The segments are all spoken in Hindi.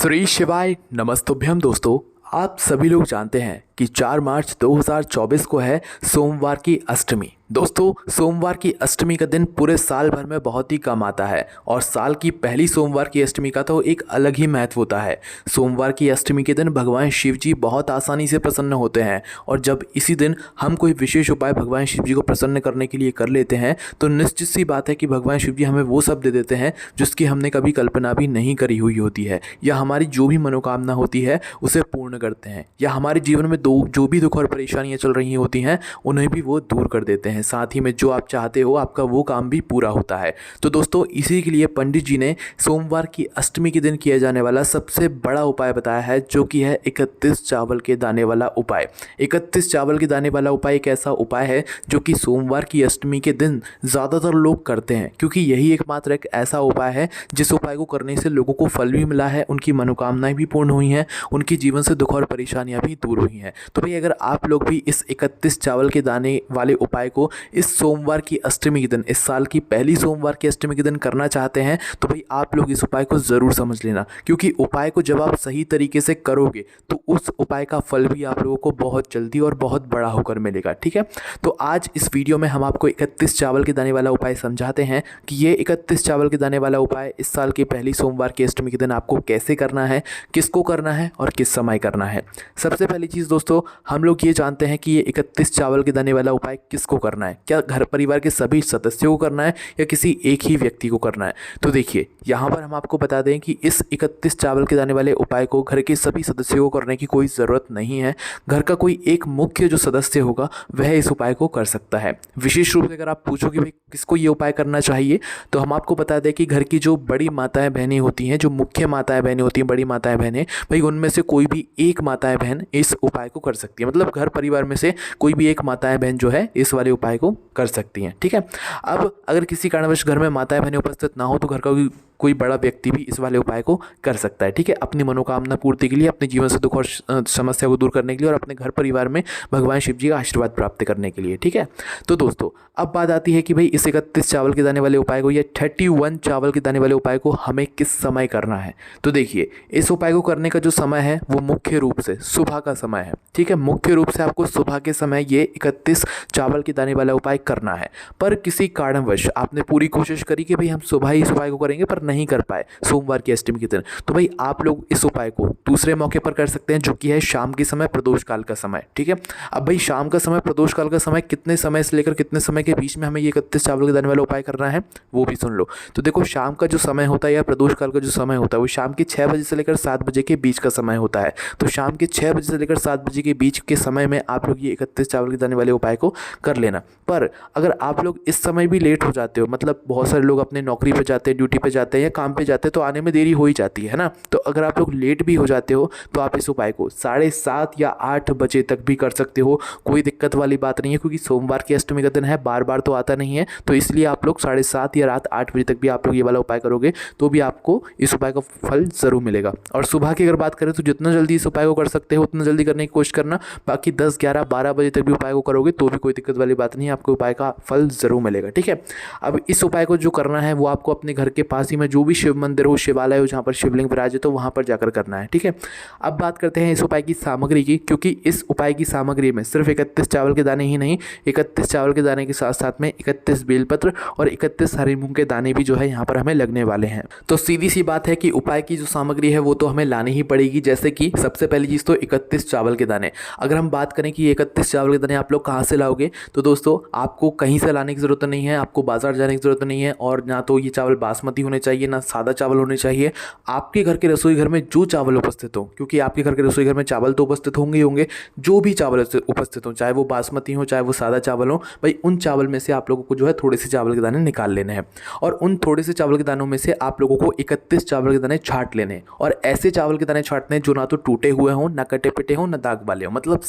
श्री शिवाय नमस्तुभ्यम दोस्तों। आप सभी लोग जानते हैं कि 4 मार्च 2024 को है सोमवार की अष्टमी। दोस्तों, सोमवार की अष्टमी का दिन पूरे साल भर में बहुत ही कम आता है और साल की पहली सोमवार की अष्टमी का तो एक अलग ही महत्व होता है। सोमवार की अष्टमी के दिन भगवान शिव जी बहुत आसानी से प्रसन्न होते हैं और जब इसी दिन हम कोई विशेष उपाय भगवान शिव जी को प्रसन्न करने के लिए कर लेते हैं तो निश्चित सी बात है कि भगवान शिव जी हमें वो सब दे देते हैं जिसकी हमने कभी कल्पना भी नहीं करी हुई होती है, या हमारी जो भी मनोकामना होती है उसे पूर्ण करते हैं, या हमारे जीवन में जो भी दुख और परेशानियां चल रही होती हैं उन्हें भी वो दूर कर देते हैं। साथ ही में जो आप चाहते हो आपका वो काम भी पूरा होता है। तो दोस्तों, इसी के लिए पंडित जी ने सोमवार की अष्टमी के दिन किया जाने वाला सबसे बड़ा उपाय बताया है, जो कि है 31 चावल के दाने वाला उपाय। 31 चावल के दाने वाला उपाय एक ऐसा उपाय है जो कि सोमवार की अष्टमी के दिन ज़्यादातर लोग करते हैं, क्योंकि यही एकमात्र एक ऐसा उपाय है जिस उपाय को करने से लोगों को फल भी मिला है, उनकी मनोकामनाएं भी पूर्ण हुई हैं, उनके जीवन से दुख और परेशानियां भी दूर हुई हैं। तो भाई, अगर आप लोग भी इस 31 चावल के दाने वाले उपाय को इस सोमवार की अष्टमी के दिन, इस साल की पहली सोमवार की अष्टमी के दिन करना चाहते हैं तो भाई आप लोग इस उपाय को ज़रूर समझ लेना, क्योंकि उपाय को जब आप सही तरीके से करोगे तो उस उपाय का फल भी आप लोगों को बहुत जल्दी और बहुत बड़ा होकर मिलेगा। ठीक है, तो आज इस वीडियो में हम आपको 31 चावल के दाने वाला उपाय समझाते हैं कि ये 31 चावल के दाने वाला उपाय इस साल की पहली सोमवार की अष्टमी के दिन आपको कैसे करना है, किसको करना है और किस समय करना है। सबसे पहली चीज़ दोस्तों, हम लोग ये जानते हैं कि ये 31 चावल के दाने वाला उपाय किसको करना है। क्या घर परिवार के सभी सदस्यों को करना है या किसी एक ही व्यक्ति को करना है? तो देखिए, यहाँ पर हम आपको बता दें कि इस 31 चावल के दाने वाले उपाय को घर के सभी सदस्यों को करने की कोई ज़रूरत नहीं है। घर का कोई एक मुख्य जो सदस्य होगा वह इस उपाय को कर सकता है। विशेष रूप से अगर आप पूछो कि भाई किसको ये उपाय करना चाहिए, तो हम आपको बता दें कि घर की जो बड़ी माताएं बहनें होती हैं, जो मुख्य माताएं बहनें होती हैं, बड़ी माताएं बहनें, भाई उनमें से कोई भी एक माताएं बहन इस उपाय को कर सकती है। मतलब घर परिवार में से कोई भी एक माताएं बहन जो है इस वाले उपाय को कर सकती हैं। ठीक है, अब अगर किसी कारणवश घर में माताएं बहनें उपस्थित ना हो तो घर का कोई बड़ा व्यक्ति भी इस वाले उपाय को कर सकता है। ठीक है, अपनी मनोकामना पूर्ति के लिए, अपने जीवन से दुख और समस्या को दूर करने के लिए और अपने घर परिवार में भगवान शिव जी का आशीर्वाद प्राप्त करने के लिए। ठीक है, तो दोस्तों अब बात आती है कि भाई इस 31 चावल के दाने वाले उपाय को या 31 चावल के दाने वाले उपाय को हमें किस समय करना है। तो देखिए, इस उपाय को करने का जो समय है वो मुख्य रूप से सुबह का समय है। ठीक है, मुख्य रूप से आपको सुबह के समय ये 31 चावल के दाने वाला उपाय करना है। पर किसी कारणवश आपने पूरी कोशिश करी कि भाई हम सुबह ही इस उपाय को करेंगे पर नहीं कर पाए सोमवार की अष्टमी के दिन, तो भाई आप लोग इस उपाय को दूसरे मौके पर कर सकते हैं, जो कि है शाम के समय, प्रदोष काल का समय। ठीक है, अब भाई शाम का समय, प्रदोष काल का समय, कितने समय से लेकर कितने समय के बीच में हमें ये 31 चावल के दाने वाला उपाय करना है वो भी सुन लो। तो देखो, शाम का जो समय होता है या प्रदोष काल का जो समय होता है वो शाम के 6 बजे से लेकर 7 बजे के बीच का समय होता है। तो शाम के 6 बजे से लेकर 7 बजे के बीच के समय में आप लोग ये 31 चावल के दाने वाले उपाय को कर लेना। पर अगर आप लोग इस समय भी लेट हो जाते हो, मतलब बहुत सारे लोग अपने नौकरी पे जाते हैं, ड्यूटी पे जाते हैं या काम पे जाते हैं, तो आने में देरी हो ही जाती है ना। तो अगर आप लोग लेट भी हो जाते हो तो आप इस उपाय को 7:30 या 8 बजे तक भी कर सकते हो, कोई दिक्कत वाली बात नहीं है, क्योंकि सोमवार की अष्टमी का दिन है, बार बार तो आता नहीं है। तो इसलिए आप लोग 7:30 या रात 8 बजे तक भी आप लोग ये वाला उपाय करोगे तो भी आपको इस उपाय का फल ज़रूर मिलेगा। और सुबह की अगर बात करें तो जितना जल्दी इस उपाय को कर सकते हो उतना जल्दी करने की कोशिश करना। बाकी 10, 11, 12 बजे तक भी उपाय को करोगे तो भी कोई दिक्कत वाली बात नहीं है, आपको उपाय का फल ज़रूर मिलेगा। ठीक है, अब इस उपाय को जो करना है वो आपको अपने घर के पास ही में जो भी शिव मंदिर हो, शिवालय हो, जहाँ पर शिवलिंग विराजित हो, वहाँ पर जाकर करना है। ठीक है, अब बात करते हैं इस उपाय की सामग्री की, क्योंकि इस उपाय की सामग्री में सिर्फ 31 चावल के दाने ही नहीं, 31 चावल के दाने के साथ साथ में 31 बेलपत्र और 31 हरे मूंग के दाने भी जो है यहाँ पर हमें लगने वाले हैं। तो सीधी सी बात है कि उपाय की जो सामग्री है वो तो हमें लानी ही पड़ेगी। जैसे कि सबसे पहली चीज़ तो 31 चावल के दाने। अगर हम बात करें कि 31 चावल के दाने आप लोग कहाँ से लाओगे, तो दोस्तों आपको कहीं से लाने की ज़रूरत नहीं है, आपको बाजार जाने की ज़रूरत नहीं है, और ना तो ये चावल बासमती होने चाहिए ना सादा चावल होने चाहिए। आपके घर के रसोई घर में जो चावल उपस्थित हो, क्योंकि आपके घर के रसोई घर में चावल तो उपस्थित होंगे ही होंगे, जो भी चावल उपस्थित हो, चाहे वो बासमती हो चाहे वो सादा चावल हो, भाई उन चावल में से आप लोगों को जो है थोड़े से चावल के दाने निकाल लेने हैं और उन थोड़े से चावल के दानों में से आप लोगों को 31 चावल के दाने छांट लेने हैं। और ऐसे चावल के दाने छांटने जो ना तो टूटे हुए हों, ना कटे पिटे हों, ना दाग वाले हों, मतलब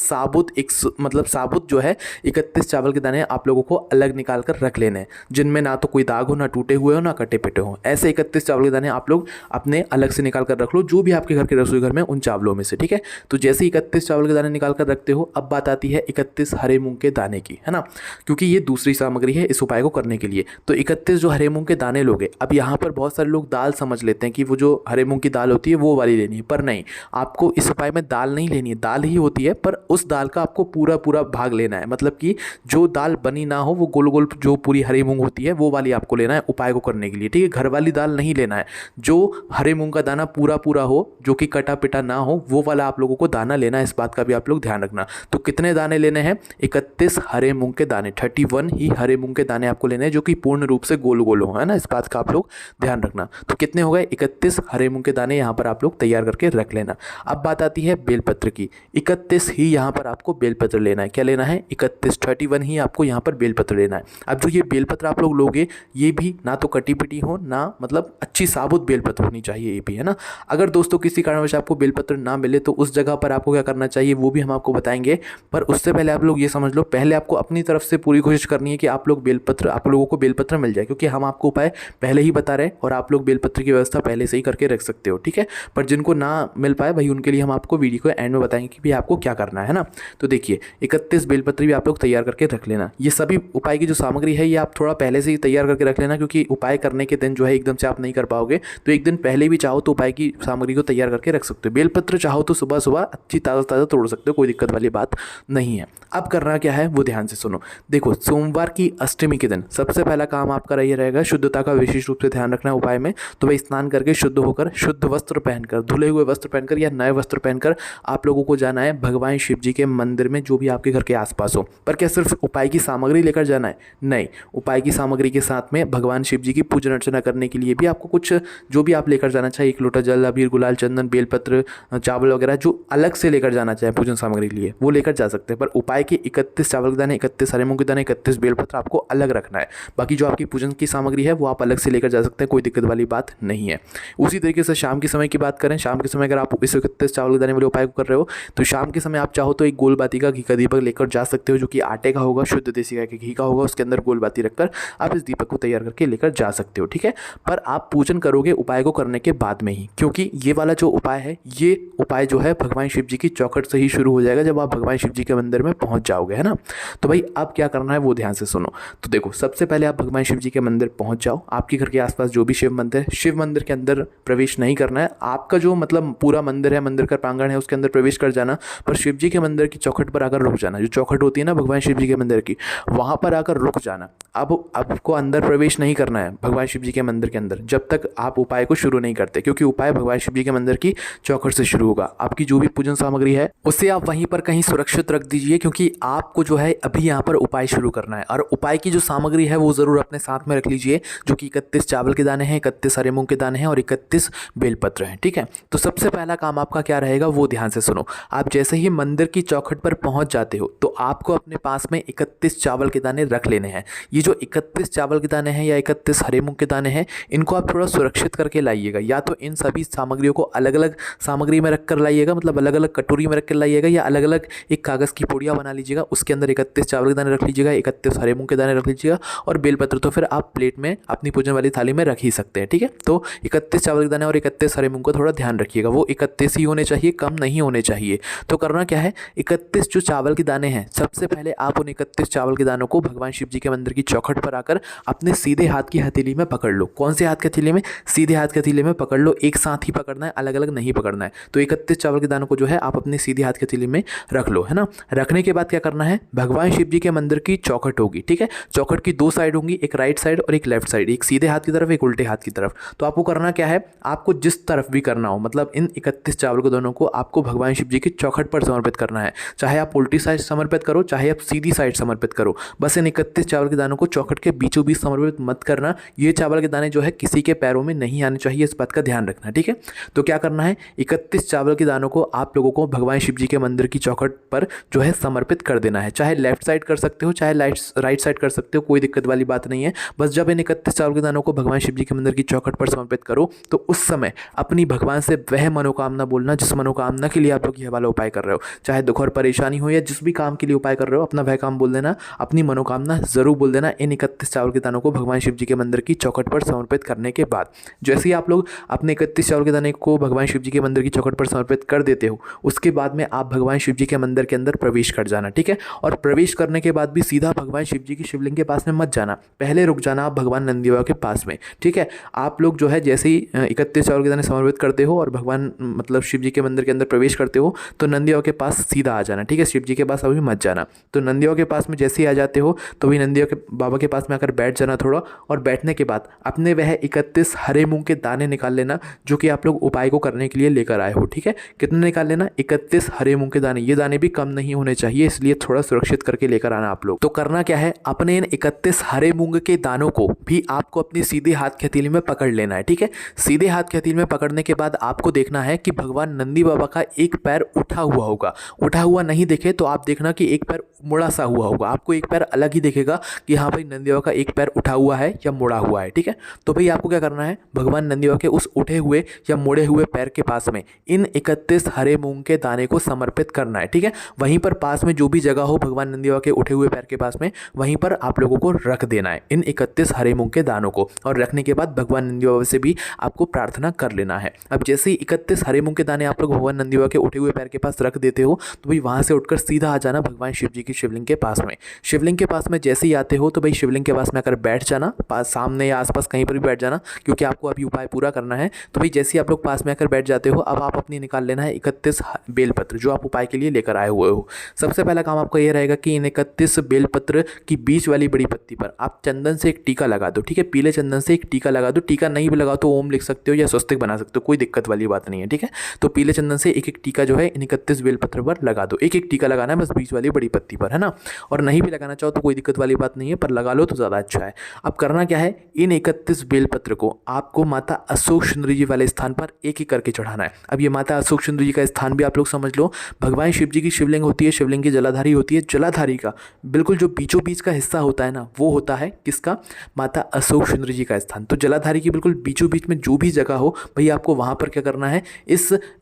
साबुत जो है 31 चावल के के दाने आप लोगों को अलग निकाल कर रख लेने हैं, जिनमें ना तो कोई दाग हो, ना टूटे हुए हो, ना कटे पिटे हो। ऐसे 31 चावल के दाने आप लोग अपने अलग से निकाल कर रख लो, जो भी आपके घर के रसोई घर में उन चावलों में से, ठीक है। तो जैसे 31 चावल के दाने निकाल कर रखते हो, अब बात आती है 31 हरे मूंग के दाने की, है ना, क्योंकि ये दूसरी सामग्री है इस उपाय को करने के लिए। तो 31 जो हरे मूंग के दाने लोगे, अब यहाँ पर बहुत सारे लोग दाल समझ लेते हैं कि वो जो हरे मूंग की दाल होती है वो वाली लेनी है, पर नहीं, आपको इस उपाय में दाल नहीं लेनी है। दाल ही होती है पर उस दाल का आपको पूरा पूरा भाग लेना है, मतलब कि जो दाल बनी ना हो, वो गोल गोल जो पूरी हरी मूंग होती है वो वाली आपको लेना है उपाय को करने के लिए, ठीक है। घर वाली दाल नहीं लेना है, जो हरे मूंग का दाना पूरा पूरा हो, जो कि कटा पिटा ना हो, वो वाला आप लोगों को दाना लेना है। इस बात का भी आप लोग ध्यान रखना। तो कितने दाने लेने हैं? 31 हरे मूंग के दाने, 31 ही हरे मूंग के दाने आपको लेने हैं, जो कि पूर्ण रूप से गोल गोल हो, है ना। इस बात का आप लोग ध्यान रखना। तो कितने हो गए? 31 हरे मूंग के दाने यहाँ पर आप लोग तैयार करके रख लेना। अब बात आती है बेलपत्र की। 31 ही यहाँ पर आपको बेलपत्र लेना है। क्या लेना है? 31 ही आपको यहाँ पर बेलपत्र लेना है। अब जो ये बेलपत्र आप लोग लोगे, ये भी ना तो कटी पिटी हो, ना मतलब अच्छी साबुत बेलपत्र होनी चाहिए, ये भी, है ना। अगर दोस्तों किसी कारणवश आपको बेलपत्र ना मिले तो उस जगह पर आपको क्या करना चाहिए वो भी हम आपको बताएंगे। पर उससे पहले आप लोग ये समझ लो, पहले आपको अपनी तरफ से पूरी कोशिश करनी है कि आप लोगों को बेलपत्र मिल जाए, क्योंकि हम आपको उपाय पहले ही बता रहे हैं और आप लोग बेलपत्र की व्यवस्था पहले से ही करके रख सकते हो, ठीक है। पर जिनको ना मिल पाए भाई, उनके लिए हम आपको वीडियो को एंड में बताएंगे कि भी आपको क्या करना है ना। तो देखिए, 31 बेलपत्र भी आप लोग तैयार करके रख लेना। ये सभी उपाय की जो सामग्री है ये आप थोड़ा पहले से ही तैयार करके रख लेना, क्योंकि उपाय करने के दिन जो है एकदम से आप नहीं कर पाओगे। तो एक दिन पहले भी चाहो तो उपाय की सामग्री को तैयार करके रख सकते हो। बेलपत्र चाहो तो सुबह सुबह अच्छी ताज़ा ताज़ा तोड़ सकते हो, कोई दिक्कत वाली बात नहीं है। अब करना क्या है वो ध्यान से सुनो। देखो, सोमवार की अष्टमी के दिन सबसे पहला काम आपका ये रहेगा, शुद्धता का विशेष रूप से ध्यान रखना है उपाय में। तो भाई स्नान करके शुद्ध होकर, शुद्ध वस्त्र पहनकर, धुले हुए वस्त्र पहनकर या नए वस्त्र पहनकर आप लोगों को जाना है भगवान शिव जी के मंदिर में, जो भी आपके घर के आसपास हो। पर क्या सिर्फ उपाय की सामग्री लेकर जाना है? नहीं, उपाय की सामग्री के साथ में भगवान शिव जी की पूजन अर्चना करने के लिए भी आपको कुछ जो भी आप लेकर जाना चाहिए, 1 लोटा जल, अबीर, गुलाल, चंदन, बेलपत्र, चावल वगैरह जो अलग से लेकर जाना चाहे पूजन सामग्री के लिए, वो लेकर जा सकते हैं। पर उपाय के 31 चावल के दाने, 31 हरे मूंग के दाने, 31 बेलपत्र आपको अलग रखना है। बाकी जो आपकी पूजन की सामग्री है वो आप अलग से लेकर जा सकते हैं, कोई दिक्कत वाली बात नहीं है। उसी तरीके से शाम के समय की बात करें, शाम के समय अगर आप इस 31 चावल के दाने वाले उपाय को कर रहे हो, तो शाम के समय आप चाहो तो एक गोल बाती का घी का दीपक लेकर जा सकते हो, जो कि आटे का होगा, शुद्ध देसी गाय के घी का होगा। उसके अंदर गोल बाती रखकर आप इस दीपक को तैयार करके लेकर जा सकते हो, ठीक है। पर आप पूजन करोगे उपाय को करने के बाद में ही, क्योंकि ये वाला जो उपाय है, ये उपाय जो है भगवान शिव जी की चौखट से ही शुरू हो जाएगा जब आप भगवान शिव जी के मंदिर में पहुंच जाओगे, है ना। तो भाई अब क्या करना है वो ध्यान से सुनो। तो देखो, सबसे पहले आप भगवान शिव जी के मंदिर पहुंच जाओ। आपके घर के आसपास जो भी शिव मंदिर है, शिव मंदिर के अंदर प्रवेश नहीं करना है। आपका जो मतलब पूरा मंदिर है, मंदिर का प्रांगण है, उसके अंदर प्रवेश कर जाना, पर शिव जी के मंदिर की चौखट पर आकर रुक जाना। जो चौखट होती है ना भगवान शिव जी के मंदिर की, वहां पर आकर रुक जाना। अब आपको अंदर प्रवेश नहीं करना है भगवान शिव जी के मंदिर के अंदर, जब तक आप उपाय को शुरू नहीं करते, क्योंकि उपाय भगवान शिव जी के मंदिर की चौखट से शुरू होगा। आपकी जो भी पूजन सामग्री है उसे आप वहीं पर कहीं सुरक्षित रख दीजिए, क्योंकि आपको जो है अभी यहाँ पर उपाय शुरू करना है। और उपाय की जो सामग्री है वो ज़रूर अपने साथ में रख लीजिए, जो कि 31 चावल के दाने हैं, 31 हरे मूंग के दाने हैं और 31 बेलपत्र हैं, ठीक है। तो सबसे पहला काम आपका क्या रहेगा वो ध्यान से सुनो। आप जैसे ही मंदिर की चौखट पर पहुंच जाते हो, तो आपको अपने पास में 31 चावल के दाने रख लेने हैं। ये जो 31 चावल के दाने हैं या 31 हरे मूंग के दाने हैं, इनको आप थोड़ा सुरक्षित करके लाइएगा। या तो इन सभी सामग्रियों को अलग अलग सामग्री में रख कर लाइएगा, मतलब अलग अलग कटोरी में रख कर लाइएगा, या अलग अलग एक कागज़ की पुड़िया बना लीजिएगा, उसके अंदर 31 चावल के दाने रख लीजिएगा, 31 हरे मूंग के दाने रख लीजिएगा, और बेलपत्र तो फिर आप प्लेट में अपनी पूजन वाली थाली में रख ही सकते हैं, ठीक है। तो 31 चावल के दाने और 31 हरे मूंग का थोड़ा ध्यान रखिएगा, वो 31 ही होने चाहिए, कम नहीं होने चाहिए। तो करना क्या है, 31 जो चावल के दाने हैं, सबसे पहले आप उन 31 चावल के दानों को भगवान शिव जी के मंदिर की चौखट पर आकर अपने सीधे हाथ की हथेली में पकड़ लो। कौन से हाथ की हथेली में? सीधे हाथ की हथेली में पकड़ लो, एक साथ ही पकड़ना है, अलग अलग नहीं पकड़ना है। तो 31 चावल के दानों को जो है आप अपने सीधे हाथ की हथेली में रख लो, है ना। रखने के बाद क्या करना है, भगवान शिव जी के मंदिर की चौखट होगी, ठीक है। चौखट की 2 साइड होंगी, एक राइट साइड और एक लेफ्ट साइड, एक सीधे हाथ की तरफ, एक उल्टे हाथ की तरफ। तो आपको करना क्या है, आपको जिस तरफ भी करना हो, मतलब इन 31 चावल के दानों को आपको भगवान शिव जी की चौखट पर समर्पित करना है। चाहे आप उल्टी साइड समर्पित करो, चाहे आप सीधी साइड समर्पित करो, बस इन 31 चावल के दानों को चौखट के बीचों बीच समर्पित मत करना। ये चावल के दाने जो है किसी के पैरों में नहीं आने चाहिए, इस बात का ध्यान रखना, ठीक है। तो क्या करना है, 31 चावल के दानों को आप लोगों को भगवान शिव जी के मंदिर की चौखट पर जो है समर्पित कर देना है। चाहे लेफ्ट साइड कर सकते हो, चाहे राइट साइड कर सकते हो, कोई दिक्कत वाली बात नहीं है। बस जब इन 31 चावल के दानों को भगवान शिव जी के मंदिर की चौखट पर समर्पित करो, तो उस समय अपनी भगवान से वह मनोकामना बोलना जिस मनोकामना के लिए आप लोग यह वाला उपाय कर रहे हो। चाहे दुख और परेशानी हो या जिस भी काम के लिए उपाय कर रहे हो, अपना वह काम बोल बोल देना, अपनी मनोकामना ज़रूर बोल देना इन 31 चावल के दानों को भगवान शिव जी के मंदिर की चौखट पर समर्पित करने के बाद। जैसे ही आप लोग अपने 31 चावल के दाने को भगवान शिव जी के मंदिर की चौखट पर समर्पित कर देते हो, उसके बाद में आप भगवान शिव जी के मंदिर के अंदर प्रवेश कर जाना, ठीक है। और प्रवेश करने के बाद भी सीधा भगवान शिव जी की शिवलिंग के पास में मत जाना, पहले रुक जाना आप भगवान नंदी बाबा के पास में, ठीक है। आप लोग जो है जैसे ही 31 चावल के दाने समर्पित करते हो और भगवान मतलब शिव जी के मंदिर के अंदर प्रवेश करते हो तो नंदी बाबा के पास सीधा आ जाना, ठीक है। शिव जी के पास अभी मत जाना। तो नंदी बाबा के पास में जैसे ही आ जाते हो तो भी नंदी बाबा के पास में आकर बैठ जाना थोड़ा, और बैठने के बाद अपने वह 31 हरे मूंग के दाने निकाल लेना जो कि आप लोग उपाय को करने के लिए लेकर आए हो, ठीक है। कितने निकाल लेना? 31 हरे मूंग के दाने। ये दाने भी कम नहीं होने चाहिए, इसलिए थोड़ा सुरक्षित करके लेकर आना आप लोग। तो करना क्या है, अपने इन 31 हरे मूंग के दानों को भी आपको अपनी सीधे हाथ की हथेली में पकड़ लेना है, ठीक है। सीधे हाथ की हथेली में पकड़ने के बाद आपको देखना है कि भगवान नंदी बाबा का एक पैर उठा हुआ होगा। उठा हुआ नहीं दिखे तो आप देखना कि एक पैर मुड़ा सा हुआ होगा, आपको एक पैर अलग ही दिखेगा कि हाँ भाई नंदी बाबा का एक पैर उठा हुआ है या मुड़ा हुआ है, ठीक है। तो भाई आपको क्या करना है, भगवान नंदी बाबा के उस उठे हुए या मुड़े हुए पैर के पास में इन 31 हरे मूंग के दाने को समर्पित करना है, ठीक है। वहीं पर पास में जो भी जगह हो भगवान नंदी बाबा के उठे हुए पैर के पास में, वहीं पर आप लोगों को रख देना है इन 31 हरे मूंग के दानों को। और रखने के बाद भगवान नंदी बाबा से भी आपको प्रार्थना कर लेना है। अब जैसे ही 31 हरे मूंग के दाने आप लोग भगवान नंदी बाबा के उठे हुए पैर के पास रख देते हो तो भाई वहां से उठकर सीधा आ जाना भगवान शिव जी की शिवलिंग के पास में। शिवलिंग के पास में जैसे ही आते हो तो भाई शिवलिंग के पास में आकर बैठ जाना, सामने या आसपास कहीं पर भी बैठ जाना, क्योंकि आपको अभी उपाय पूरा करना है। तो भाई जैसे ही आप लोग पास में आकर बैठ जाते हो, अब आप अपनी निकाल लेना है 31 बेलपत्र जो आप उपाय के लिए लेकर आए हुए हो। सबसे पहला काम आपका यह रहेगा कि इन 31 बेलपत्र की बीच वाली बड़ी पत्ती पर आप चंदन से एक टीका लगा दो, ठीक है। पीले चंदन से एक टीका लगा दो। टीका नहीं भी लगाओ तो ओम लिख सकते हो या स्वस्तिक बना सकते हो, कोई दिक्कत वाली बात नहीं है, ठीक है। तो पीले चंदन से एक एक टीका जो है इन 31 बेलपत्र पर लगा दो। एक एक टीका लगाना है बस बीच वाली बड़ी पत्ती पर, है ना। और नहीं भी लगाना चाहो तो कोई दिक्कत वाली बात नहीं है, पर लगा लो तो ज़्यादा अच्छा है। अब करना क्या है, इन 31 बेलपत्र को आपको माता अशोक सुंदरी जी वाले स्थान पर एक एक करके चढ़ाना है। अब ये माता अशोक सुंदरी जी का स्थान भी आप लोग समझ लो, भगवान शिव जी की शिवलिंग होती है, शिवलिंग की जलाधारी होती है। जलाधारी का बिल्कुल जो बीचों बीच का हिस्सा होता है ना, वो होता है किसका, माता अशोक सुंदरी जी का स्थान। तो जलाधारी की बिल्कुल बीचों बीच में जो भी जगह हो भाई आपको वहाँ पर क्या करना है,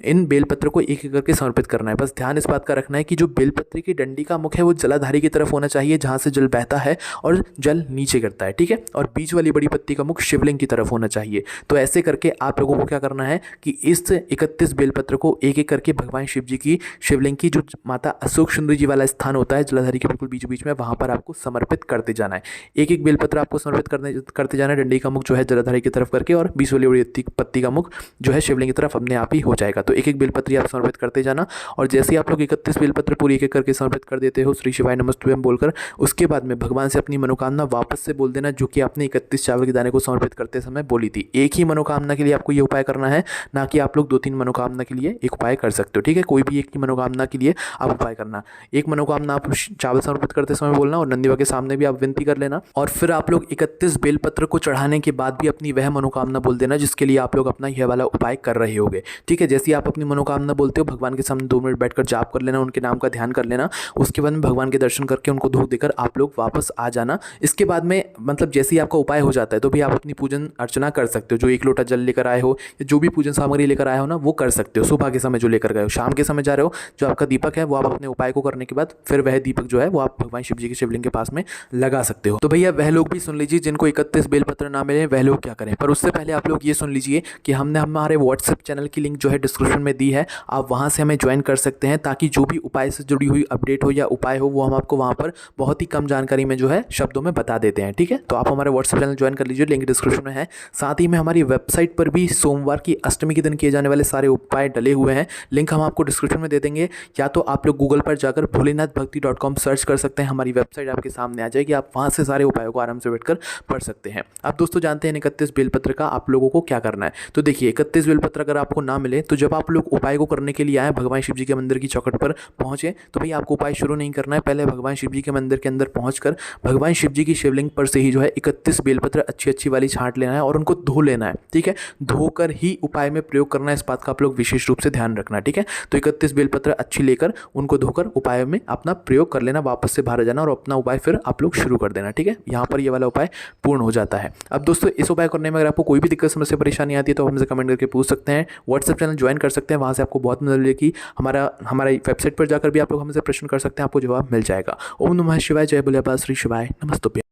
इन बेलपत्र को एक एक करके समर्पित करना है। बस ध्यान इस बात का रखना है कि जो बेलपत्र की डंडी का मुख है वो जलाधारी की तरफ होना चाहिए जहाँ से जल बहता है और जल नीचे गिरता है, ठीक है। और बीच वाली बड़ी पत्ती का मुख शिवलिंग की तरफ होना चाहिए। तो ऐसे करके आप लोगों को क्या करना है कि इस 31 बेलपत्र को एक एक करके भगवान शिव जी की शिवलिंग की जो माता अशोक सुंदरी जी वाला स्थान होता है जलाधारी के बिल्कुल बीच बीच में, वहाँ पर आपको समर्पित करते जाना है। एक एक बेलपत्र आपको समर्पित करते जाना है, डंडी का मुख जो है जलाधारी की तरफ करके, और बीच वाली बड़ी पत्ती का मुख जो है शिवलिंग की तरफ अपने आप ही हो जाएगा। तो एक एक बेलपत्र आप समर्पित करते जाना। और जैसे ही आप लोग 31 बेलपत्र पूरी एक एक करके समर्पित कर देते हो श्री शिवाय नमस्तुभ्यम बोलकर, उसके बाद में भगवान से अपनी मनोकामना वापस से बोल देना जो कि आपने 31 चावल के दाने को समर्पित करते समय बोली थी। एक ही मनोकामना के लिए आपको ये उपाय करना है, ना कि आप लोग 2-3 मनोकामना के लिए एक उपाय कर सकते हो, ठीक है। कोई भी एक ही मनोकामना के लिए आप उपाय करना। एक मनोकामना आप चावल समर्पित करते समय बोलना और नंदी बाबा के सामने भी आप विनती कर लेना। और फिर आप लोग 31 बेलपत्र को चढ़ाने के बाद भी अपनी वह मनोकामना बोल देना जिसके लिए आप लोग अपना यह वाला उपाय कर रहे होगे, ठीक है। जैसे आप अपनी मनोकामना बोलते हो, भगवान के सामने 2 मिनट बैठकर जाप कर लेना, उनके नाम का ध्यान कर लेना। उसके बाद में भगवान के दर्शन करके उनको धूप देकर आप लोग वापस आ जाना। इसके बाद में मतलब जैसे ही आपका उपाय हो जाता है तो भी आप अपनी पूजन अर्चना कर सकते हो। जो 1 लोटा जल लेकर आए हो या जो भी पूजन सामग्री लेकर आए हो ना, वो कर सकते हो। सुबह के समय जो लेकर गए हो, शाम के समय जा रहे हो, जो आपका दीपक है वो आप अपने उपाय को करने के बाद फिर वह दीपक जो है वो आप भगवान शिव जी के शिवलिंग के पास में लगा सकते हो। तो भैया वह लोग भी सुन लीजिए जिनको 31 बेलपत्र ना मिले, वह लोग क्या करें। पर उससे पहले आप लोग ये सुन लीजिए कि हमने हमारे व्हाट्सएप चैनल की लिंक जो है डिस्क्रिप्शन में दी है, आप वहाँ से हमें ज्वाइन कर सकते हैं, ताकि जो भी उपाय से जुड़ी हुई अपडेट हो या उपाय हो वो हम आपको वहाँ पर बहुत ही कम जानकारी में जो है शब्दों में बता देते हैं, ठीक है। तो आप हमारे व्हाट्सएप चैनल ज्वाइन कर लीजिए, लिंक डिस्क्रिप्शन में है। साथ ही में हमारी वेबसाइट पर भी सोमवार की अष्टमी के दिन किए जाने वाले सारे उपाय डले हुए हैं, लिंक हम आपको डिस्क्रिप्शन में दे देंगे। या तो आप लोग गूगल पर जाकर भोलेनाथभक्ति.com सर्च कर सकते हैं, हमारी वेबसाइट आपके सामने आ जाएगी, आप वहाँ से सारे उपायों को आराम से बैठकर पढ़ सकते हैं। अब दोस्तों जानते हैं 31 बेलपत्र का आप लोगों को क्या करना है। तो देखिए 31 बेलपत्र अगर आपको ना मिले तो जब आप लोग उपाय को करने के लिए आए, भगवान शिव जी के मंदिर की चौखट पर पहुंचे, तो भाई आपको उपाय शुरू नहीं करना है। पहले भगवान शिव जी के मंदिर के अंदर पहुंचकर भगवान शिव जी की शिवलिंग पर से ही जो है 31 बेलपत्र अच्छी वाली छांट लेना है और उनको धो लेना है, ठीक है। धोकर ही उपाय में प्रयोग करना है, इस बात का आप लोग विशेष रूप से ध्यान रखना, ठीक है। तो 31 बेलपत्र अच्छी लेकर उनको धोकर उपाय में अपना प्रयोग कर लेना, वापस से बाहर जाना और अपना उपाय फिर आप लोग शुरू कर देना, ठीक है। यहाँ पर ये वाला उपाय पूर्ण हो जाता है। अब दोस्तों इस उपाय करने में अगर आपको कोई भी दिक्कत समस्या परेशानी आती है तो हमसे कमेंट करके पूछ सकते हैं। व्हाट्सएप चैनल ज्वाइन कर सकते हैं, वहाँ से आपको बहुत मदद मिलेगी। हमारी वेबसाइट पर जाकर भी आप लोग हमसे प्रश्न कर सकते हैं, आपको जवाब मिल जाएगा। ओम नमः शिवाय, जय भोले बाबा श्री शिवाय, नमस्तुभ्यम।